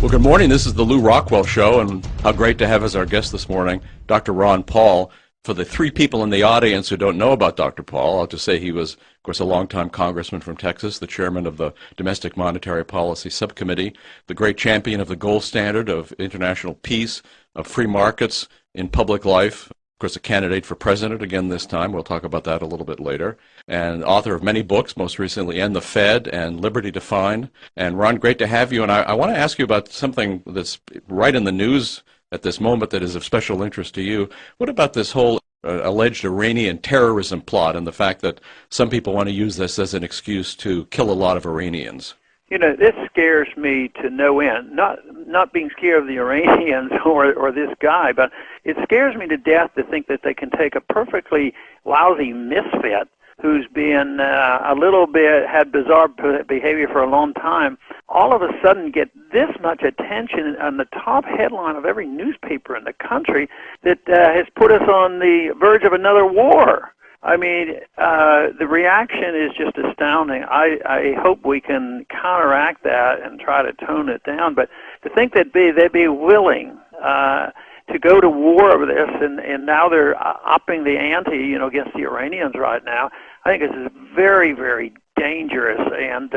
Well, good morning. This is the Lew Rockwell Show, and how great to have as our guest this morning Dr. Ron Paul. For the three people in the audience who don't know about Dr. Paul, I'll just say he was, of course, a longtime congressman from Texas, the chairman of the Domestic Monetary Policy Subcommittee, the great champion of the gold standard of international peace, of free markets in public life, of course, a candidate for president again this time. We'll talk about that a little bit later. And author of many books, most recently End the Fed and Liberty Defined. And Ron, great to have you. And I want to ask you about something that's right in the news at this moment that is of special interest to you. What about this whole alleged Iranian terrorism plot and the fact that some people want to use this as an excuse to kill a lot of Iranians? You know, this scares me to no end. Not being scared of the Iranians or this guy, but it scares me to death to think that they can take a perfectly lousy misfit who's been a little bit, had bizarre behavior for a long time, all of a sudden get this much attention on the top headline of every newspaper in the country that has put us on the verge of another war. I mean, the reaction is just astounding. I hope we can counteract that and try to tone it down. But to think that they'd be willing to go to war over this, and now they're upping the ante, against the Iranians right now, I think this is very, very dangerous. And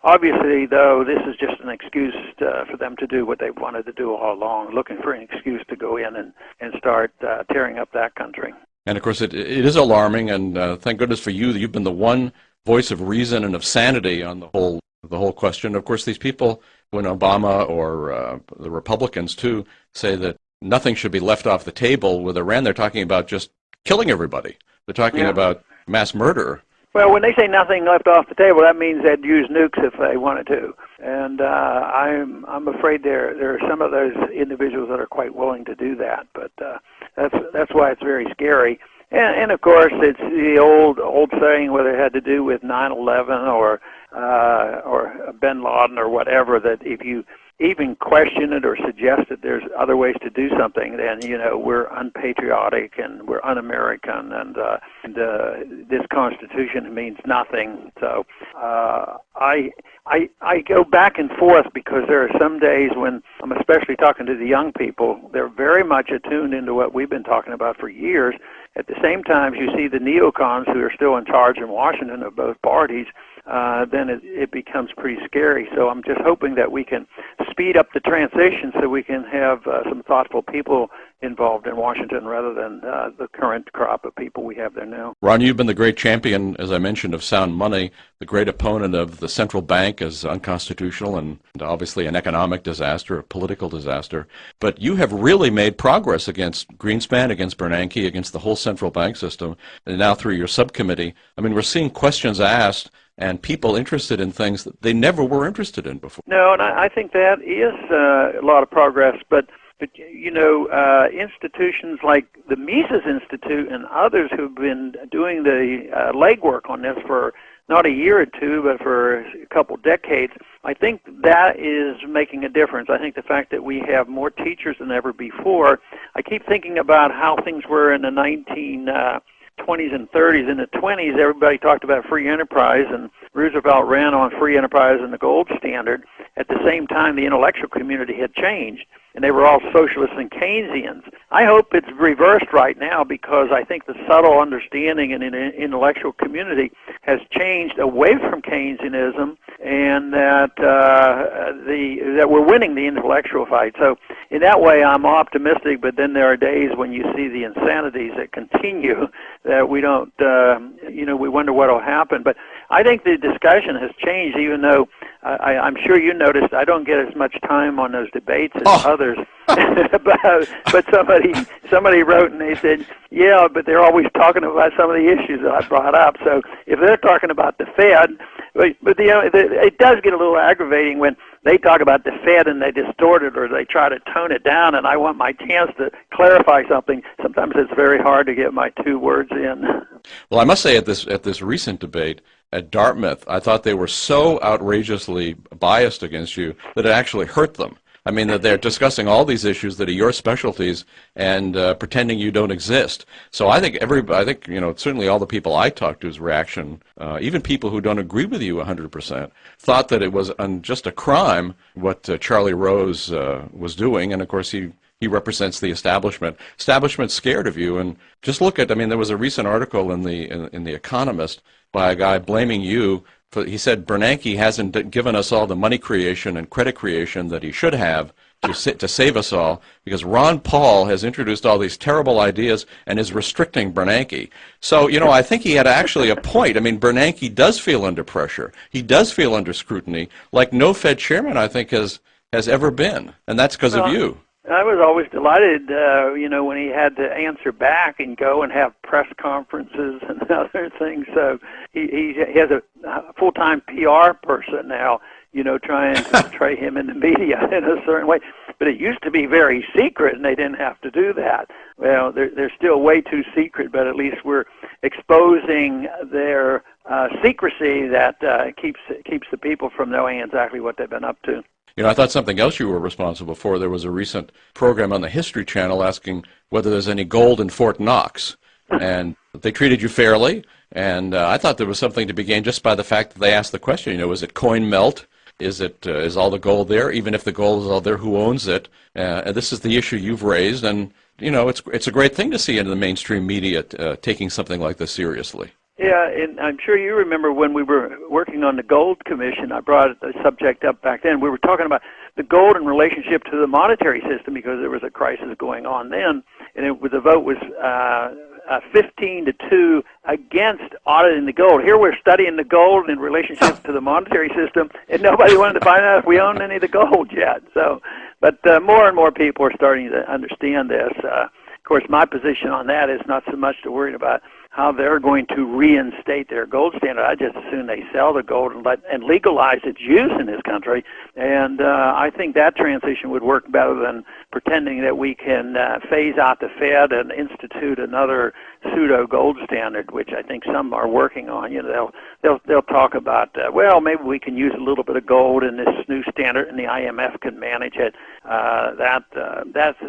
obviously, though, this is just an excuse for them to do what they wanted to do all along, looking for an excuse to go in and start tearing up that country. And, of course, it is alarming, and thank goodness for you that you've been the one voice of reason and of sanity on the whole question. Of course, these people, when Obama or the Republicans, too, say that nothing should be left off the table with Iran, they're talking about just killing everybody. They're talking about mass murder. Well, when they say nothing left off the table, that means they'd use nukes if they wanted to. And I'm afraid there are some of those individuals that are quite willing to do that. But that's why it's very scary. And of course, it's the old saying, whether it had to do with 9/11 or Bin Laden or whatever, that if you even question it or suggest that there's other ways to do something, then we're unpatriotic and we're un-American, and this Constitution means nothing. So I go back and forth, because there are some days when I'm especially talking to the young people. They're very much attuned into what we've been talking about for years. At the same time, you see the neocons who are still in charge in Washington of both parties. Then it becomes pretty scary. So I'm just hoping that we can speed up the transition so we can have some thoughtful people involved in Washington rather than the current crop of people we have there now. Ron, you've been the great champion, as I mentioned, of sound money, the great opponent of the central bank as unconstitutional and obviously an economic disaster, a political disaster. But you have really made progress against Greenspan, against Bernanke, against the whole central bank system, and now through your subcommittee. I mean, we're seeing questions asked and people interested in things that they never were interested in before. No, and I think that is a lot of progress, but institutions like the Mises Institute and others who've been doing the legwork on this for not a year or two, but for a couple decades, I think that is making a difference. I think the fact that we have more teachers than ever before, I keep thinking about how things were in the 1920s and 30s. In the 20s, everybody talked about free enterprise, and Roosevelt ran on free enterprise and the gold standard. At the same time, the intellectual community had changed, and they were all socialists and Keynesians. I hope it's reversed right now, because I think the subtle understanding in the intellectual community has changed away from Keynesianism, and that that we're winning the intellectual fight. So in that way, I'm optimistic, but then there are days when you see the insanities that continue that we don't, we wonder what will happen. But I think the discussion has changed, even though I'm sure you noticed I don't get as much time on those debates as others. but somebody wrote and they said, yeah, but they're always talking about some of the issues that I brought up. So if they're talking about the Fed, it does get a little aggravating when they talk about the Fed and they distort it or they try to tone it down, and I want my chance to clarify something. Sometimes it's very hard to get my two words in. Well, I must say at this recent debate at Dartmouth, I thought they were so outrageously biased against you that it actually hurt them. I mean, that they're discussing all these issues that are your specialties and pretending you don't exist. So I think certainly all the people I talked to's reaction, even people who don't agree with you 100%, thought that it was just a crime what Charlie Rose was doing. And of course, he represents the establishment. Establishment's scared of you. And just look at, I mean, there was a recent article in the Economist by a guy blaming you. He said Bernanke hasn't given us all the money creation and credit creation that he should have to save us all, because Ron Paul has introduced all these terrible ideas and is restricting Bernanke. So, I think he had actually a point. I mean, Bernanke does feel under pressure. He does feel under scrutiny, like no Fed chairman, I think, has ever been. And that's because of you. I was always delighted, when he had to answer back and go and have press conferences and other things. So he has a full-time PR person now, trying to portray him in the media in a certain way. But it used to be very secret, and they didn't have to do that. Well, they're still way too secret, but at least we're exposing their secrecy that keeps the people from knowing exactly what they've been up to. I thought something else you were responsible for. There was a recent program on the History Channel asking whether there's any gold in Fort Knox. And they treated you fairly. And I thought there was something to be gained just by the fact that they asked the question, is it coin melt? Is all the gold there? Even if the gold is all there, who owns it? And this is the issue you've raised. And, it's a great thing to see in the mainstream media taking something like this seriously. Yeah, and I'm sure you remember when we were working on the Gold Commission, I brought the subject up back then. We were talking about the gold in relationship to the monetary system because there was a crisis going on then, and the vote was 15-2 against auditing the gold. Here we're studying the gold in relationship to the monetary system, and nobody wanted to find out if we owned any of the gold yet. So, but more and more people are starting to understand this. Of course, my position on that is not so much to worry about how they're going to reinstate their gold standard. I just assume they sell the gold and legalize its use in this country. And I think that transition would work better than pretending that we can phase out the Fed and institute another pseudo gold standard, which I think some are working on. They'll talk about maybe we can use a little bit of gold in this new standard, and the IMF can manage it. That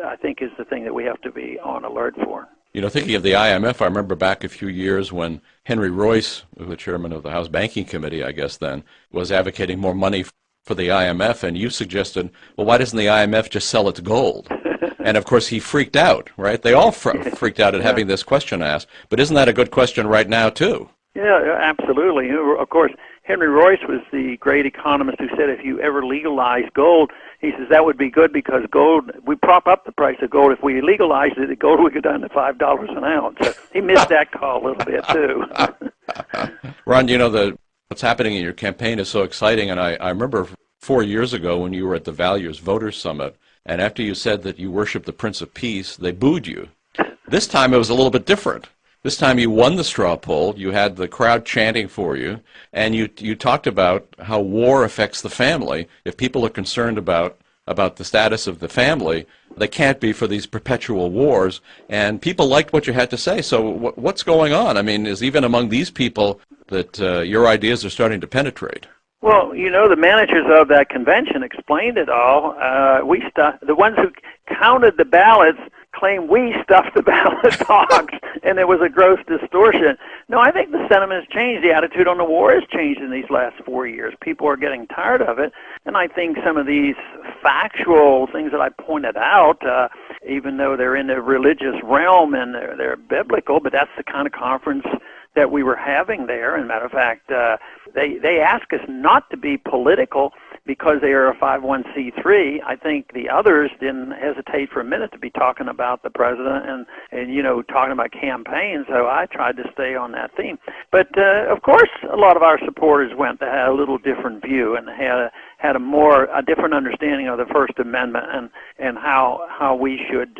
I think is the thing that we have to be on alert for. Thinking of the IMF, I remember back a few years when Henry Royce, the chairman of the House Banking Committee, I guess then, was advocating more money for the IMF, and you suggested, well, why doesn't the IMF just sell its gold? And, of course, he freaked out, right? They all freaked out at having this question asked. But isn't that a good question right now, too? Yeah, absolutely. Of course, Henry Royce was the great economist who said if you ever legalize gold, he says that would be good because gold, we prop up the price of gold. If we legalized it, the gold would go down to $5 an ounce. So he missed that call a little bit, too. Ron, what's happening in your campaign is so exciting, and I remember 4 years ago when you were at the Values Voters Summit, and after you said that you worship the Prince of Peace, they booed you. This time it was a little bit different. This time you won the straw poll, you had the crowd chanting for you, and you talked about how war affects the family. If people are concerned about the status of the family, they can't be for these perpetual wars, and people liked what you had to say. So what's going on? I mean, is even among these people that your ideas are starting to penetrate? Well, the managers of that convention explained it all. The ones who counted the ballots claim we stuffed the ballot box and there was a gross distortion. No, I think the sentiment has changed. The attitude on the war has changed in these last 4 years. People are getting tired of it, and I think some of these factual things that I pointed out, even though they're in the religious realm and they're biblical, but that's the kind of conference that we were having there. And matter of fact, they ask us not to be political because they are a 501c3. I think the others didn't hesitate for a minute to be talking about the president and talking about campaigns, so I tried to stay on that theme. But of course, a lot of our supporters went that had a little different view and had a different understanding of the First Amendment and how we should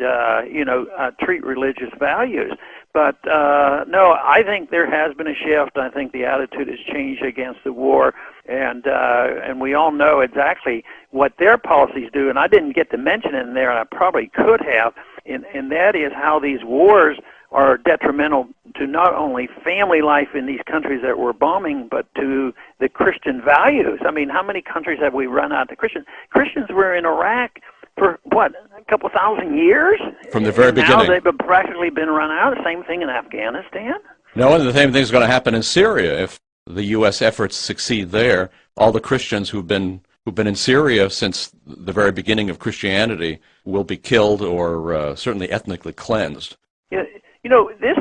treat religious values. But no, I think there has been a shift. I think the attitude has changed against the war, and we all know exactly what their policies do. And I didn't get to mention it in there, and I probably could have. And that is how these wars are detrimental to not only family life in these countries that we're bombing, but to the Christian values. I mean, how many countries have we run out to Christians? Christians were in Iraq for, what, a couple thousand years? From the very beginning. Now they've practically been run out. The same thing in Afghanistan. No, and the same thing is going to happen in Syria. If the U.S. efforts succeed there, all the Christians who've been in Syria since the very beginning of Christianity will be killed or certainly ethnically cleansed. Yeah, you know, this